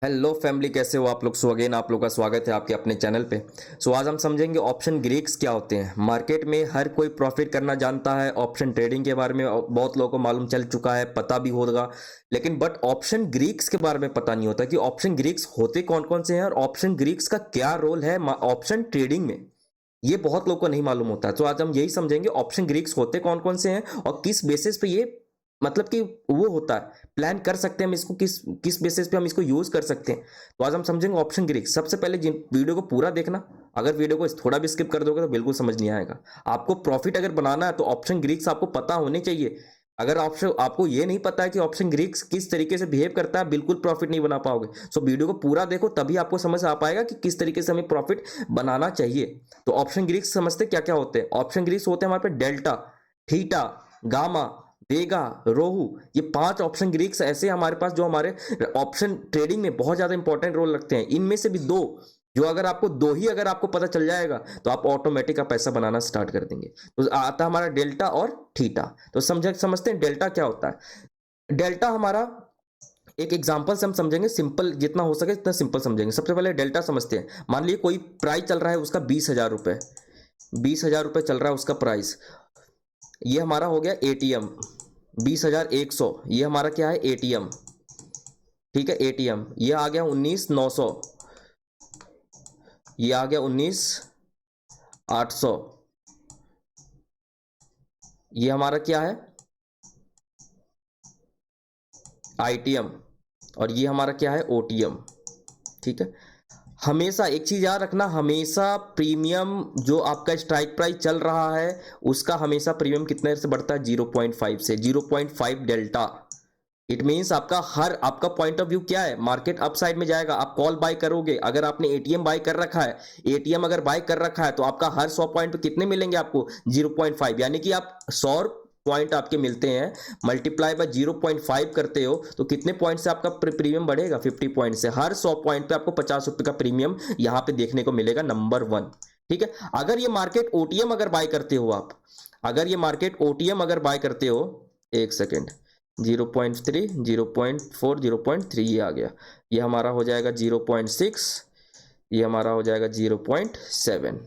Hello family, कैसे हो आप लोग। सो अगेन आप लोग का स्वागत है आपके अपने चैनल पे। सो आज हम समझेंगे ऑप्शन ग्रीक्स क्या होते हैं। मार्केट में हर कोई प्रॉफिट करना जानता है, ऑप्शन ट्रेडिंग के बारे में बहुत लोगों को मालूम चल चुका है, पता भी होगा, लेकिन बट ऑप्शन ग्रीक्स के बारे में पता नहीं होता कि ऑप्शन ग्रीक्स होते कौन कौन से हैं और ऑप्शन ग्रीक्स का क्या रोल है ऑप्शन ट्रेडिंग में। ये बहुत लोगों को नहीं मालूम होता है। तो आज हम यही समझेंगे ऑप्शन ग्रीक्स होते कौन कौन से हैं और किस बेसिस पे ये मतलब कि वो होता है, प्लान कर सकते हैं हम इसको, किस किस बेसिस पे हम इसको यूज कर सकते हैं। तो आज हम समझेंगे ऑप्शन ग्रीक्स। सबसे पहले जिन वीडियो को पूरा देखना, अगर वीडियो को थोड़ा भी स्किप कर दोगे तो बिल्कुल समझ नहीं आएगा। आपको प्रॉफिट अगर बनाना है तो ऑप्शन ग्रीक्स आपको पता होने चाहिए। अगर ऑप्शन आपको ये नहीं पता है कि ऑप्शन ग्रीक्स किस तरीके से बिहेव करता है, बिल्कुल प्रॉफिट नहीं बना पाओगे। सो वीडियो को पूरा देखो, तभी आपको समझ आ पाएगा कि किस तरीके से हमें प्रॉफिट बनाना चाहिए। तो ऑप्शन ग्रीक्स समझते क्या क्या होते हैं। ऑप्शन ग्रीक्स होते हैं हमारे पे डेल्टा, थीटा, गामा, वेगा, रोहू। ये 5 ऑप्शन ग्रीक्स ऐसे हमारे पास जो हमारे ऑप्शन ट्रेडिंग में बहुत ज्यादा इंपॉर्टेंट रोल रखते हैं। इनमें से भी दो, जो अगर आपको दो ही अगर आपको पता चल जाएगा तो आप ऑटोमेटिक का पैसा बनाना स्टार्ट कर देंगे। तो आता है हमारा डेल्टा और थीटा। तो समझते हैं डेल्टा क्या होता है। डेल्टा हमारा एक एग्जांपल से हम समझेंगे, सिंपल जितना हो सके इतना सिंपल समझेंगे। सबसे पहले डेल्टा समझते हैं। मान लीजिए कोई प्राइस चल रहा है उसका 20,000 रुपए, 20,000 रुपए चल रहा है उसका प्राइस। ये हमारा हो गया एटीएम 20,100। ये हमारा क्या है, एटीएम। ठीक है, एटीएम। ये आ गया 19,900, ये आ गया 19,800। ये हमारा क्या है, आईटीएम। और ये हमारा क्या है, ओटीएम। ठीक है। हमेशा एक चीज याद रखना, हमेशा प्रीमियम जो आपका स्ट्राइक प्राइस चल रहा है उसका हमेशा प्रीमियम कितने से बढ़ता है, 0.5 से। 0.5 डेल्टा। इट मीन्स आपका पॉइंट ऑफ व्यू क्या है, मार्केट अप साइड में जाएगा, आप कॉल बाय करोगे। अगर आपने एटीएम बाय कर रखा है, एटीएम अगर बाय कर रखा है तो आपका हर 100 पॉइंट पे कितने मिलेंगे आपको, 0.5। यानी कि आप 100 पॉइंट आपके मिलते हैं, मल्टीप्लाई बाय 0.5 करते हो तो कितने पॉइंट से आपका प्रीमियम बढ़ेगा, 50 पॉइंट से। हर 100 पॉइंट पे आपको 50 रुपए का प्रीमियम यहां पे देखने को मिलेगा, नंबर 1। ठीक है। अगर ये मार्केट ओटीएम अगर बाय करते हो आप, अगर ये मार्केट ओटीएम अगर बाय करते हो, एक सेकेंड, 0.3, 0.4, 0.3 ये आ गया। ये हमारा हो जाएगा 0.6, ये हमारा हो जाएगा 0.7।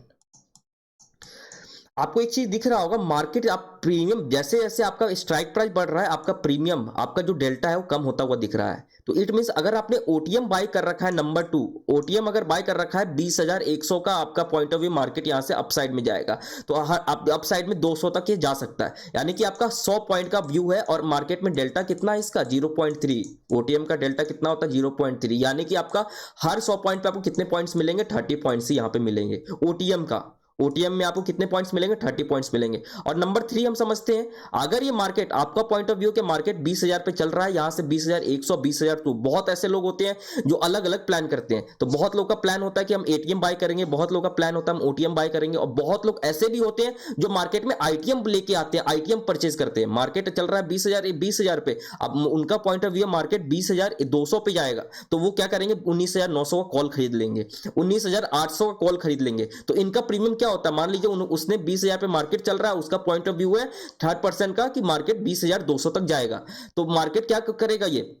आपको एक चीज दिख रहा होगा, मार्केट आप प्रीमियम जैसे जैसे आपका स्ट्राइक प्राइस बढ़ रहा है, आपका प्रीमियम, आपका जो डेल्टा है वो कम होता हुआ दिख रहा है। तो इट मींस अगर आपने ओटीएम बाय कर रखा है, नंबर 2, ओटीएम अगर बाय कर रखा है 20,100 का, आपका पॉइंट ऑफ व्यू मार्केट यहां से अपसाइड में जाएगा तो आप अपसाइड में 200 तक ये जा सकता है। यानी कि आपका 100 पॉइंट का व्यू है और मार्केट में डेल्टा कितना है इसका, 0.3। ओटीएम का डेल्टा कितना होता है, 0.3। यानी कि आपका हर 100 पॉइंट पे आपको कितने पॉइंट्स मिलेंगे, 30 पॉइंट्स यहां पे मिलेंगे ओटीएम का। ओटीएम में आपको कितने पॉइंट्स मिलेंगे, 30 पॉइंट्स मिलेंगे। और नंबर 3 हम समझते हैं, अगर ये मार्केट, आपका पॉइंट ऑफ व्यू के मार्केट 20,000 पे चल रहा है, यहां से 20,100, 20,002। बहुत ऐसे लोग होते हैं जो अलग अलग प्लान करते हैं। तो बहुत लोग का प्लान होता है कि हम एटीएम बाय करेंगे, बहुत लोग का प्लान होता है हम ओटीएम बाय करेंगे, और बहुत लोग ऐसे भी होते हैं जो मार्केट में आईटीएम लेके आते हैं, आईटीएम परचेज करते हैं। मार्केट चल रहा है 20,000 पे, अब उनका पॉइंट ऑफ व्यू मार्केट 20,200 पे जाएगा तो वो क्या करेंगे, 19,900 का कॉल खरीद लेंगे, 19,800 का कॉल खरीद लेंगे। तो इनका प्रीमियम क्या होता है, मान लीजिए उसने 20,000 पे मार्केट चल रहा है, उसका पॉइंट ऑफ व्यू है 3rd% का कि मार्केट 20,200 तक जाएगा। तो मार्केट क्या करेगा, ये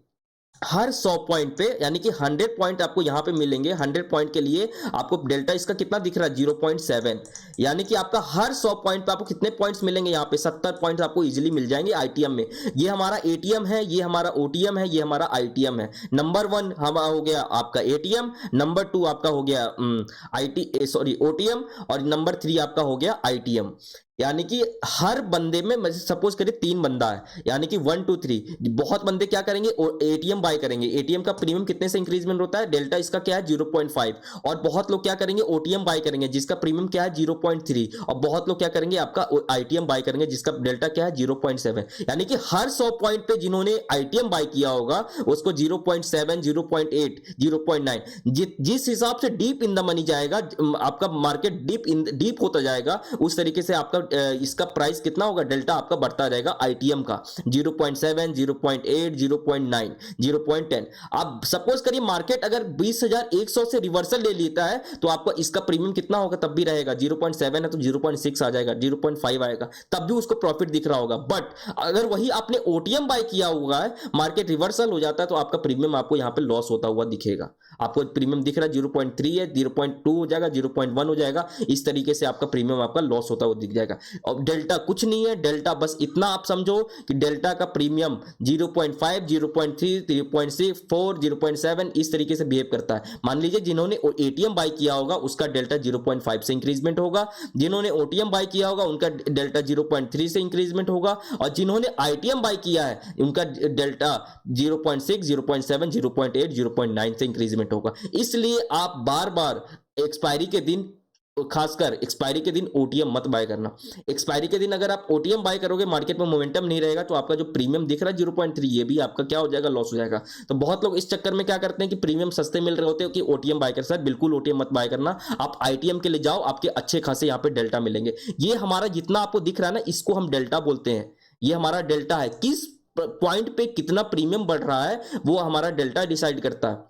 हर 100 पॉइंट पे, यानी कि 100 पॉइंट आपको यहां पे मिलेंगे। 100 पॉइंट के लिए आपको डेल्टा इसका कितना दिख रहा है, 0.7। यानी कि आपका हर 100 पॉइंट पे आपको कितने पॉइंट्स मिलेंगे, यहां पे 70 पॉइंट्स आपको इजीली मिल जाएंगे आईटीएम में। ये हमारा एटीएम है, ये हमारा ओटीएम है, ये हमारा आईटीएम है। नंबर 1 हमारा हो गया आपका एटीएम, नंबर 2 आपका हो गया ओटीएम, और नंबर 3 आपका हो गया आईटीएम। यानी कि हर बंदे में, सपोज करिए 3 बंदा है, यानी कि 1 2 3, बहुत बंदे क्या करेंगे, एटीएम बाय करेंगे। एटीएम का प्रीमियम कितने से इंक्रीजमेंट होता है, डेल्टा इसका क्या है, 0.5। और बहुत लोग क्या करेंगे, ओटीएम बाय करेंगे जिसका प्रीमियम क्या है, 0.3। और बहुत लोग क्या करेंगे, आपका आईटीएम बाय करेंगे जिसका डेल्टा क्या है, 0.7। यानी कि हर 100 पॉइंट पे जिन्होंने आईटीएम बाय किया होगा उसको 0.7, 0.8, 0.9, जिस हिसाब से डीप इन द मनी जाएगा, आपका मार्केट डीप होता जाएगा, उस तरीके से आपका इसका प्राइस कितना होगा, डेल्टा आपका बढ़ता रहेगा आईटीएम का 0.7, 0.8, 0.9, 0.10। अब सपोज करिए मार्केट अगर 20,100 से रिवर्सल ले लेता है तो आपका इसका प्रीमियम कितना होगा, तब भी रहेगा 0.7 है तो 0.6 आ जाएगा, 0.5 आएगा, तब भी उसको प्रॉफिट दिख रहा होगा। बट अगर वही आपने ओटीएम बाय किया हुआ है, मार्केट रिवर्सल हो जाता है तो आपका प्रीमियम आपको यहां पे लॉस होता हुआ दिखेगा। आपको प्रीमियम दिख रहा है 0.3 है, 0.2 हो जाएगा, 0.1 हो जाएगा, इस तरीके से आपका प्रीमियम आपका लॉस होता हुआ दिख जाएगा। और डेल्टा कुछ नहीं है, डेल्टा बस इतना आप समझो कि डेल्टा का प्रीमियम 0.5, 0.3, 3.6, 4, 0.7 इस तरीके से बिहेव करता है। मान लीजिए जिन्होंने एटीएम बाय किया होगा उसका डेल्टा 0.5 से इंक्रीजमेंट होगा, जिन्होंने ओटीएम बाय किया होगा उनका डेल्टा 0.3 से इंक्रीजमेंट होगा, और जिन्होंने आईटीएम बाय किया है उनका डेल्टा 0.6, 0.7, 0.8, 0.9 से इंक्रीजमेंट होगा। इसलिए आप बार बार एक्सपायरी के दिन, खासकर एक्सपायरी के दिन ओटीएम मत बाय करना। एक्सपायरी के दिन अगर आप ओटीएम बाय करोगे, मार्केट में मोमेंटम नहीं रहेगा, तो आपका जो प्रीमियम दिख रहा है 0.3 ये भी आपका क्या हो जाएगा, लॉस हो जाएगा। तो बहुत लोग इस चक्कर में क्या करते हैं कि प्रीमियम सस्ते मिल रहे होते हैं कि ओटीएम बाय कर। सर बिल्कुल ओटीएम मत बाय करना, आप आईटीएम के लिए जाओ, आपके अच्छे खासे यहाँ पे डेल्टा मिलेंगे। ये हमारा जितना आपको दिख रहा है ना, इसको हम डेल्टा बोलते हैं। ये हमारा डेल्टा है, किस पॉइंट पे कितना प्रीमियम बढ़ रहा है वो हमारा डेल्टा डिसाइड करता है।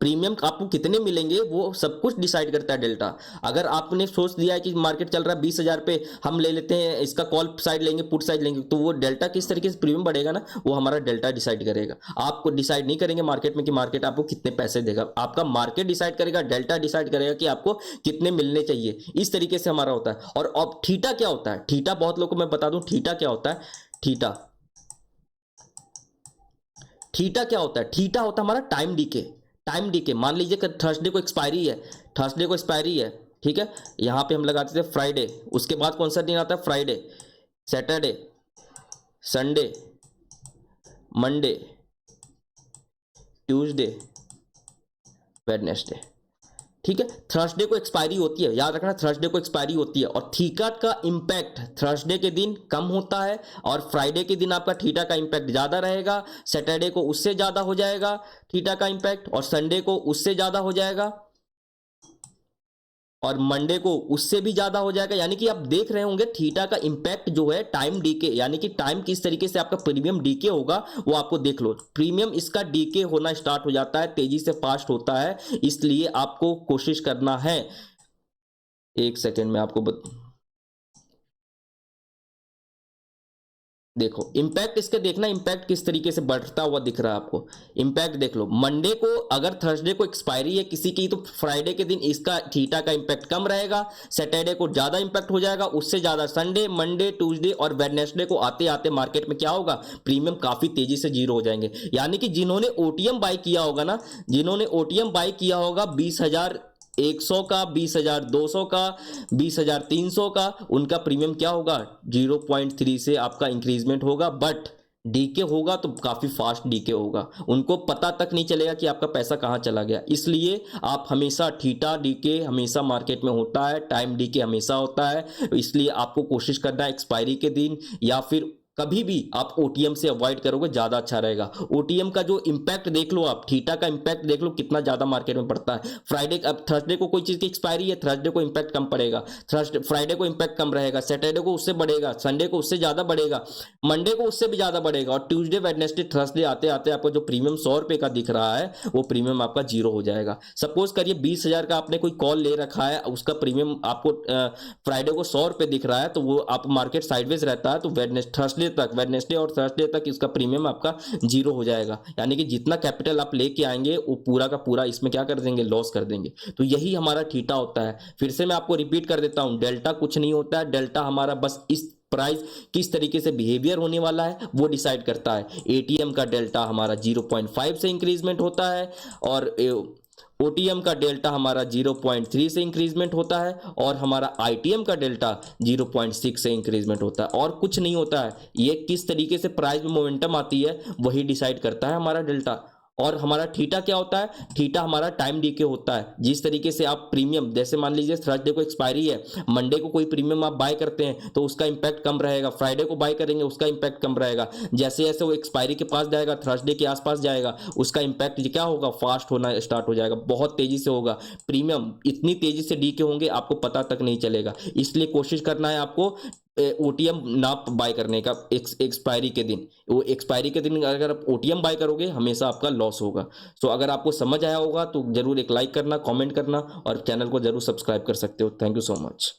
प्रीमियम आपको कितने मिलेंगे वो सब कुछ डिसाइड करता है डेल्टा। अगर आपने सोच दिया है कि मार्केट चल रहा है 20,000 पे, हम ले लेते हैं इसका कॉल साइड लेंगे, पुट साइड लेंगे, तो वो डेल्टा किस तरीके से प्रीमियम बढ़ेगा ना, वो हमारा डेल्टा डिसाइड करेगा। आपको डिसाइड नहीं करेंगे मार्केट में कि मार्केट आपको कितने पैसे देगा, आपका मार्केट डिसाइड करेगा, डेल्टा डिसाइड करेगा कि आपको कितने मिलने चाहिए। इस तरीके से हमारा होता है। और अब थीटा क्या होता है, थीटा बहुत लोगों को मैं बता दूं थीटा क्या होता है। थीटा थीटा क्या होता है, थीटा होता है हमारा टाइम डीके। टाइम डीके, मान लीजिए कि थर्सडे को एक्सपायरी है, थर्सडे को एक्सपायरी है, ठीक है, यहां पे हम लगाते थे फ्राइडे, उसके बाद कौन सा दिन आता है, Friday, Saturday, Sunday, Monday, Tuesday, Wednesday, ठीक है। थर्सडे को एक्सपायरी होती है, याद रखना थर्सडे को एक्सपायरी होती है। और थीटा का इंपैक्ट थर्सडे के दिन कम होता है और फ्राइडे के दिन आपका थीटा का इंपैक्ट ज्यादा रहेगा, सैटरडे को उससे ज्यादा हो जाएगा थीटा का इंपैक्ट, और संडे को उससे ज्यादा हो जाएगा, और मंडे को उससे भी ज्यादा हो जाएगा। यानी कि आप देख रहे होंगे थीटा का इंपैक्ट जो है टाइम डीके, यानी कि टाइम किस तरीके से आपका प्रीमियम डीके होगा वो आपको देख लो। प्रीमियम इसका डीके होना स्टार्ट हो जाता है, तेजी से फास्ट होता है, इसलिए आपको कोशिश करना है। एक सेकेंड में आपको देखो इंपैक्ट इसके देखना, इंपैक्ट किस तरीके से बढ़ता हुआ दिख रहा है आपको। इंपैक्ट देख लो, मंडे को अगर थर्सडे को एक्सपायरी है किसी की, तो फ्राइडे के दिन इसका थीटा का इंपैक्ट कम रहेगा, सैटरडे को ज्यादा इंपैक्ट हो जाएगा, उससे ज्यादा संडे, मंडे, ट्यूसडे और वेडनेसडे को आते आते मार्केट में क्या होगा, प्रीमियम काफी तेजी से जीरो हो जाएंगे। यानी कि जिन्होंने ओटीएम बाय किया होगा ना, जिन्होंने ओटीएम बाय किया होगा 20,100 का, 20,200 का, 20,300 का, उनका प्रीमियम क्या होगा, 0.3 से आपका इंक्रीजमेंट होगा। बट डीके होगा तो काफी फास्ट डीके होगा, उनको पता तक नहीं चलेगा कि आपका पैसा कहां चला गया। इसलिए आप हमेशा थीटा डीके हमेशा मार्केट में होता है, टाइम डीके हमेशा होता है, इसलिए आपको कोशिश करना है एक्सपायरी के दिन या फिर कभी भी आप ओटीएम से अवॉइड करोगे ज्यादा अच्छा रहेगा। ओटीएम का जो इंपैक्ट देख लो आप, थीटा का इंपैक्ट देख लो कितना ज्यादा मार्केट में पड़ता है। फ्राइडे, अब थर्सडे को कोई चीज की एक्सपायरी है, थर्सडे को इंपैक्ट कम पड़ेगा, थर्सडे फ्राइडे को इंपैक्ट कम रहेगा, सैटरडे को उससे बढ़ेगा, संडे को उससे ज्यादा बढ़ेगा, मंडे को उससे भी ज्यादा बढ़ेगा, और ट्यूसडे, वेडनेसडे, थर्सडे आते आते आपको जो प्रीमियम 100 रुपए का दिख रहा है वो प्रीमियम आपका जीरो हो जाएगा। सपोज करिए 20,000 का आपने कोई कॉल ले रखा है, उसका प्रीमियम आपको फ्राइडे को 100 रुपए दिख रहा है, तो वो आप मार्केट साइडवेज रहता है, तो थर्सडे तक, वेडनेसडे और थर्सडे तक इसका प्रीमियम आपका जीरो हो जाएगा। यानी कि जितना कैपिटल आप लेके आएंगे वो पूरा का पूरा इसमें क्या कर देंगे, लॉस कर देंगे। तो यही हमारा थीटा होता है। फिर से मैं आपको रिपीट कर देता हूं, डेल्टा कुछ नहीं होता है, डेल्टा हमारा बस इस प्राइस किस तरीके से बिहेवियर होने वाला है वो डिसाइड करता है। एटीएम का डेल्टा हमारा 0.5 से इंक्रीजमेंट होता है, और ओटीएम का डेल्टा हमारा 0.3 से इंक्रीजमेंट होता है, और हमारा आईटीएम का डेल्टा 0.6 से इंक्रीजमेंट होता है, और कुछ नहीं होता है। ये किस तरीके से प्राइस में मोमेंटम आती है वही डिसाइड करता है हमारा डेल्टा। और हमारा थीटा क्या होता है, थीटा हमारा टाइम डीके होता है। जिस तरीके से आप प्रीमियम, जैसे मान लीजिए थर्सडे को एक्सपायरी है, मंडे को कोई प्रीमियम आप बाय करते हैं तो उसका इंपैक्ट कम रहेगा, फ्राइडे को बाय करेंगे उसका इंपैक्ट कम रहेगा। जैसे जैसे वो एक्सपायरी के पास जाएगा, थर्सडे के आसपास जाएगा, उसका इंपैक्ट क्या होगा, फास्ट होना स्टार्ट हो जाएगा, बहुत तेजी से होगा। प्रीमियम इतनी तेजी से डीके होंगे आपको पता तक नहीं चलेगा। इसलिए कोशिश करना है आपको ओटीएम ना बाय करने का एक्सपायरी के दिन। वो एक्सपायरी के दिन अगर आप ओटीएम बाय करोगे हमेशा आपका लॉस होगा। सो अगर आपको समझ आया होगा तो जरूर एक लाइक करना, कमेंट करना और चैनल को जरूर सब्सक्राइब कर सकते हो। Thank you so much.